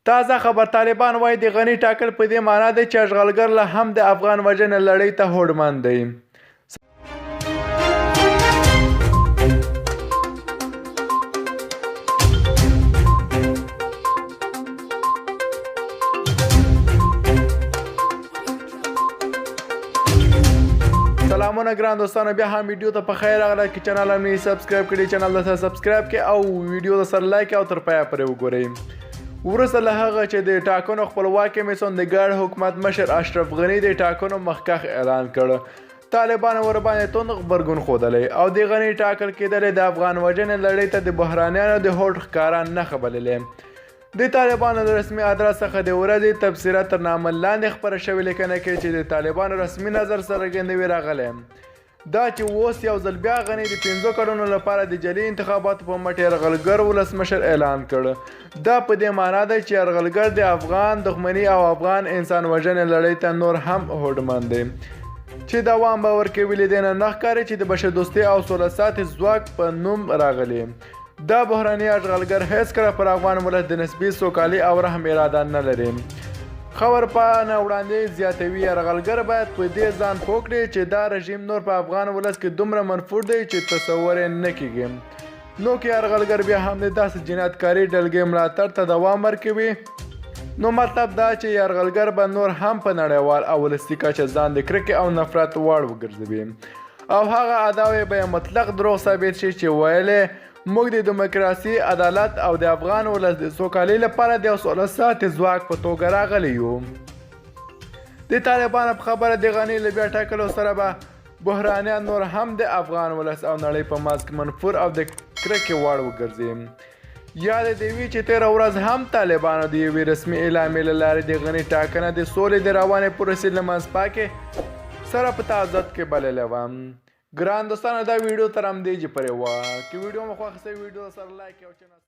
تازه خبر طالبان وايي د غني ټاکل په دې معنا دی چې اشغالګر لا هم د افغان وژنې لړۍ ته هوډمن دی. سلامونه ګران دوستانو، بیا هم ویډیو ته په خیر راغلی. که چینل هم نه سبسکرایب کړي چینل ته سبسکرایب کړئ او ویډیو ته سره لایک او تر پایه پورې وګورئ. وروسته له هغه چې د ټاکنو خپلواک کمیسیون د ګډ حکومت مشر اشرف غني د ټاکنو مخکښ اعلان کړ، طالبانو ورباندې توند غبرګون ښودلی او د غني ټاکل کېدل د افغان وژنې لړۍ ته د بحرانیانو د هوډ ښکارا نښه بللې. د طالبانو له رسمي ادرس څخه د ورځې تبصره تر نامه لاندې خپره شوې لیکنه کې چې د طالبانو رسمي نظر څرګندوي راغلی دا چې اوس یو ځل بیا غني د 5 کلونو لپاره د جلي انتخاباتو په مټ يرغلګرو ولسمشر اعلان کړ. دا په دې معنا ده چې يرغلګر د افغان دښمني او افغان انسان وژنې لړۍ ته نور هم هوډمن دی چې دوام به ورکوي. له دې نه نه ښکاري چې د بشردوستۍ او سوله ساتي ځواک په نوم راغلی. دا بحراني اشغالګر هیڅکله پر افغان ولس د نسبي سوکالي او رحم اراده نه لري. خبر په نه وړاندې زیاتوي يرغلګر باید په دې ځان پوه کړي چې دا رژیم نور په افغان ولس کې دومره منفور دی چې تصور یې نه کیږي. نو که يرغلګر بیا هم د داسې جنایتکاري ډلګۍ ملاتړ ته دوام ورکوي نو مطلب دا چې يرغلګر به نور هم په نړیوال او ولسي کچه ځان د کرکې او نفرت وړ وګرځوي او هغه ادعاوې به مطلق دروغ ثابت شي چې ویلې موږ د دیموکراسي، عدالت او د افغان ولس د سوکالۍ لپاره د سوله ساتي ځواک په توګه راغلي یو. د طالبانو په خبره د غني له بیا ټاکلو سره به بحرانیان نور هم د افغان ولس او نړۍ په منځ کې منفور او د کرکې وړ وګرځي. یاد دې وي چې تېره ورځ هم طالبانو د یوې رسمي اعلامیې له لارې د غني ټاکنه د سولې د روانې پروسې له منځپاکې سره په تعزیت کې بللې وه. ګران دوستانو، دا ویډیو تر همدې پورې وه. که ویډیو مو خوښه سوې ویډیو سره لایک او چینل